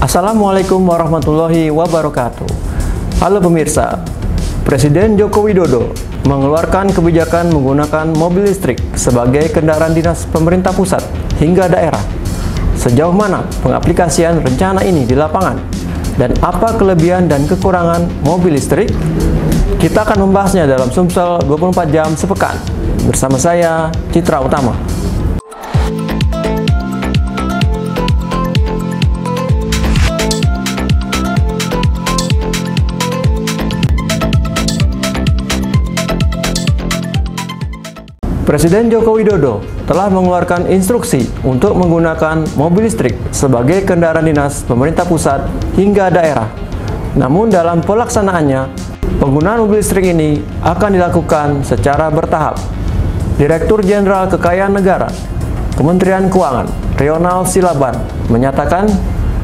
Assalamualaikum warahmatullahi wabarakatuh. Halo pemirsa, Presiden Joko Widodo mengeluarkan kebijakan menggunakan mobil listrik sebagai kendaraan dinas pemerintah pusat hingga daerah. Sejauh mana pengaplikasian rencana ini di lapangan? Dan apa kelebihan dan kekurangan mobil listrik? Kita akan membahasnya dalam Sumsel 24 jam sepekan. Bersama saya, Citra Utama. Presiden Joko Widodo telah mengeluarkan instruksi untuk menggunakan mobil listrik sebagai kendaraan dinas pemerintah pusat hingga daerah. Namun dalam pelaksanaannya, penggunaan mobil listrik ini akan dilakukan secara bertahap. Direktur Jenderal Kekayaan Negara, Kementerian Keuangan, Ronald Silaban, menyatakan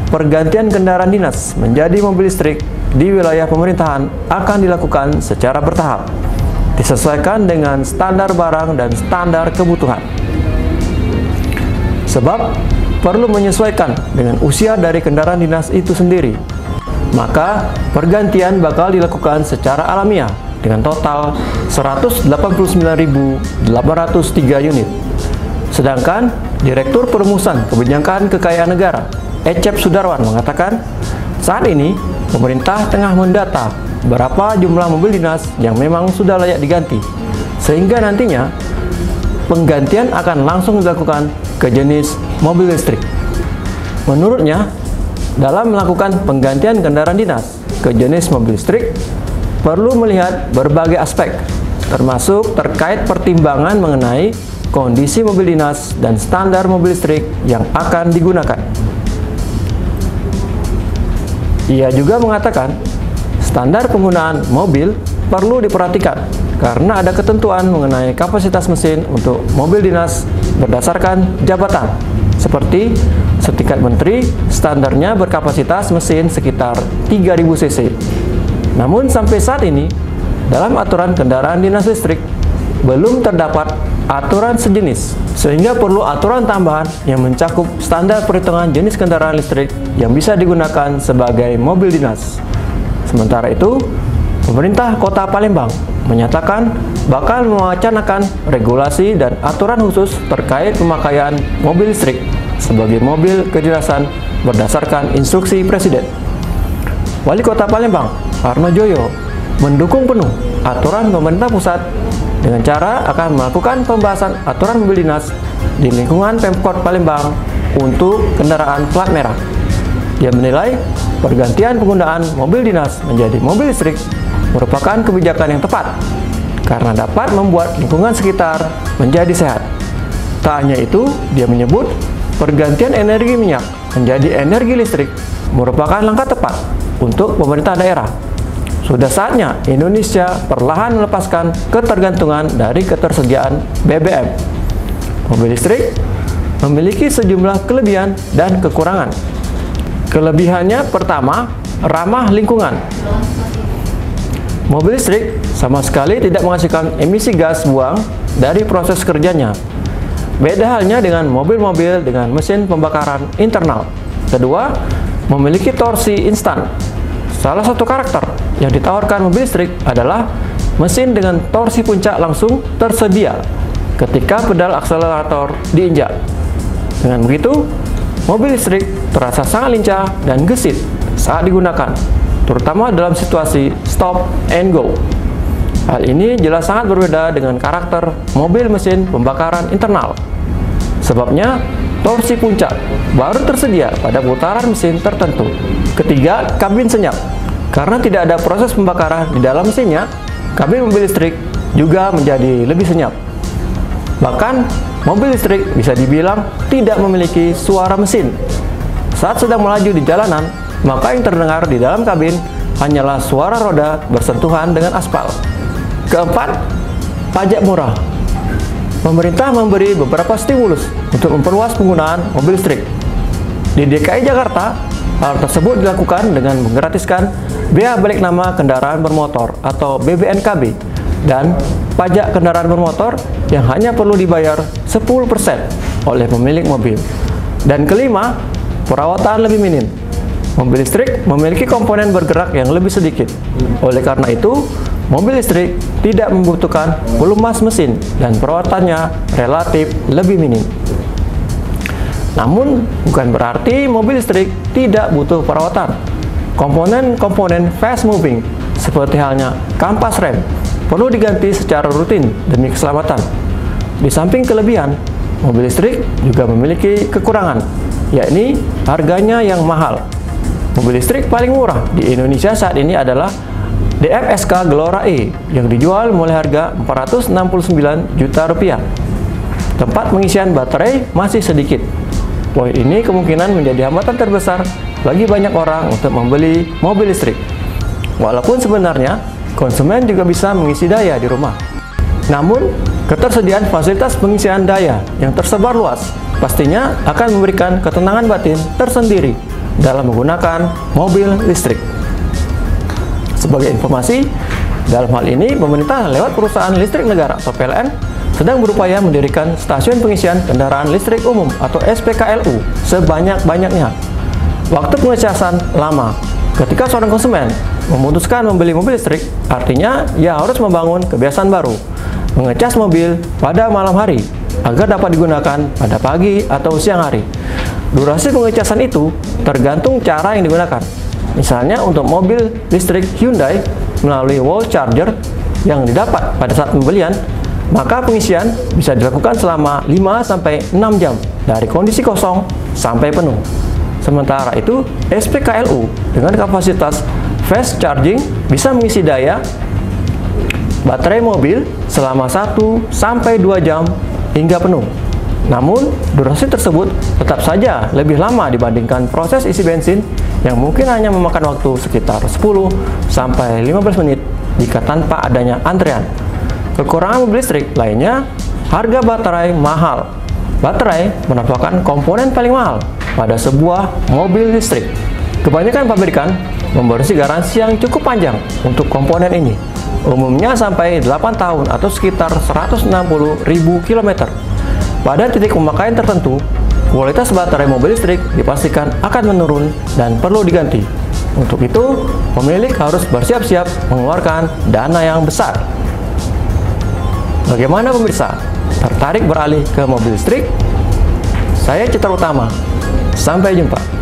pergantian kendaraan dinas menjadi mobil listrik di wilayah pemerintahan akan dilakukan secara bertahap, disesuaikan dengan standar barang dan standar kebutuhan. Sebab perlu menyesuaikan dengan usia dari kendaraan dinas itu sendiri. Maka pergantian bakal dilakukan secara alamiah dengan total 189.803 unit. Sedangkan Direktur Perumusan Kebijakan Kekayaan Negara, Ecep Sudarwan, mengatakan saat ini pemerintah tengah mendata berapa jumlah mobil dinas yang memang sudah layak diganti, sehingga nantinya penggantian akan langsung dilakukan ke jenis mobil listrik. Menurutnya, dalam melakukan penggantian kendaraan dinas ke jenis mobil listrik, perlu melihat berbagai aspek, termasuk terkait pertimbangan mengenai kondisi mobil dinas dan standar mobil listrik yang akan digunakan. Ia juga mengatakan standar penggunaan mobil perlu diperhatikan karena ada ketentuan mengenai kapasitas mesin untuk mobil dinas berdasarkan jabatan. Seperti setingkat menteri, standarnya berkapasitas mesin sekitar 3000 cc. Namun sampai saat ini, dalam aturan kendaraan dinas listrik, belum terdapat aturan sejenis, sehingga perlu aturan tambahan yang mencakup standar perhitungan jenis kendaraan listrik yang bisa digunakan sebagai mobil dinas. Sementara itu, pemerintah Kota Palembang menyatakan bakal mewacanakan regulasi dan aturan khusus terkait pemakaian mobil listrik sebagai mobil kedinasan berdasarkan instruksi Presiden. Wali Kota Palembang, Arno Joyo, mendukung penuh aturan pemerintah pusat dengan cara akan melakukan pembahasan aturan mobil dinas di lingkungan Pemkot Palembang untuk kendaraan plat merah. Dia menilai pergantian penggunaan mobil dinas menjadi mobil listrik merupakan kebijakan yang tepat karena dapat membuat lingkungan sekitar menjadi sehat. Tak hanya itu, dia menyebut pergantian energi minyak menjadi energi listrik merupakan langkah tepat untuk pemerintah daerah. Sudah saatnya Indonesia perlahan melepaskan ketergantungan dari ketersediaan BBM. Mobil listrik memiliki sejumlah kelebihan dan kekurangan. Kelebihannya pertama, ramah lingkungan. Mobil listrik sama sekali tidak menghasilkan emisi gas buang dari proses kerjanya. Beda halnya dengan mobil-mobil dengan mesin pembakaran internal. Kedua, memiliki torsi instan. Salah satu karakter yang ditawarkan mobil listrik adalah mesin dengan torsi puncak langsung tersedia ketika pedal akselerator diinjak. Dengan begitu, mobil listrik terasa sangat lincah dan gesit saat digunakan, terutama dalam situasi stop and go. Hal ini jelas sangat berbeda dengan karakter mobil mesin pembakaran internal. Sebabnya, torsi puncak baru tersedia pada putaran mesin tertentu. Ketiga, kabin senyap. Karena tidak ada proses pembakaran di dalam mesinnya, kabin mobil listrik juga menjadi lebih senyap. Bahkan, mobil listrik bisa dibilang tidak memiliki suara mesin. Saat sedang melaju di jalanan, maka yang terdengar di dalam kabin hanyalah suara roda bersentuhan dengan aspal. Keempat, pajak murah. Pemerintah memberi beberapa stimulus untuk memperluas penggunaan mobil listrik. Di DKI Jakarta, hal tersebut dilakukan dengan menggratiskan bea balik nama kendaraan bermotor atau BBNKB dan pajak kendaraan bermotor yang hanya perlu dibayar 10% oleh pemilik mobil. Dan kelima, perawatan lebih minim. Mobil listrik memiliki komponen bergerak yang lebih sedikit. Oleh karena itu, mobil listrik tidak membutuhkan volume mesin dan perawatannya relatif lebih minim. Namun, bukan berarti mobil listrik tidak butuh perawatan. Komponen-komponen fast moving, seperti halnya kampas rem, perlu diganti secara rutin demi keselamatan. Di samping kelebihan, mobil listrik juga memiliki kekurangan, yakni harganya yang mahal. Mobil listrik paling murah di Indonesia saat ini adalah DFSK Gelora E yang dijual mulai harga Rp469 juta. Tempat pengisian baterai masih sedikit. Poin ini kemungkinan menjadi hambatan terbesar bagi banyak orang untuk membeli mobil listrik. Walaupun sebenarnya konsumen juga bisa mengisi daya di rumah. Namun, ketersediaan fasilitas pengisian daya yang tersebar luas pastinya akan memberikan ketenangan batin tersendiri dalam menggunakan mobil listrik. Sebagai informasi, dalam hal ini pemerintah lewat perusahaan listrik negara atau PLN sedang berupaya mendirikan stasiun pengisian kendaraan listrik umum atau SPKLU sebanyak-banyaknya. Waktu pengecasan lama. Ketika seorang konsumen memutuskan membeli mobil listrik, artinya ia harus membangun kebiasaan baru, mengecas mobil pada malam hari agar dapat digunakan pada pagi atau siang hari. Durasi pengecasan itu tergantung cara yang digunakan. Misalnya untuk mobil listrik Hyundai melalui wall charger yang didapat pada saat pembelian, maka pengisian bisa dilakukan selama 5-6 jam dari kondisi kosong sampai penuh. Sementara itu, SPKLU dengan kapasitas fast charging bisa mengisi daya baterai mobil selama 1-2 jam hingga penuh. Namun, durasi tersebut tetap saja lebih lama dibandingkan proses isi bensin yang mungkin hanya memakan waktu sekitar 10-15 menit jika tanpa adanya antrean. Kekurangan mobil listrik lainnya, harga baterai mahal. Baterai merupakan komponen paling mahal pada sebuah mobil listrik. Kebanyakan pabrikan memberi garansi yang cukup panjang untuk komponen ini, umumnya sampai 8 tahun atau sekitar 160.000 km. Pada titik pemakaian tertentu, kualitas baterai mobil listrik dipastikan akan menurun dan perlu diganti. Untuk itu, pemilik harus bersiap-siap mengeluarkan dana yang besar. Bagaimana pemirsa? Tertarik beralih ke mobil listrik? Saya Citra Utama. Sampai jumpa.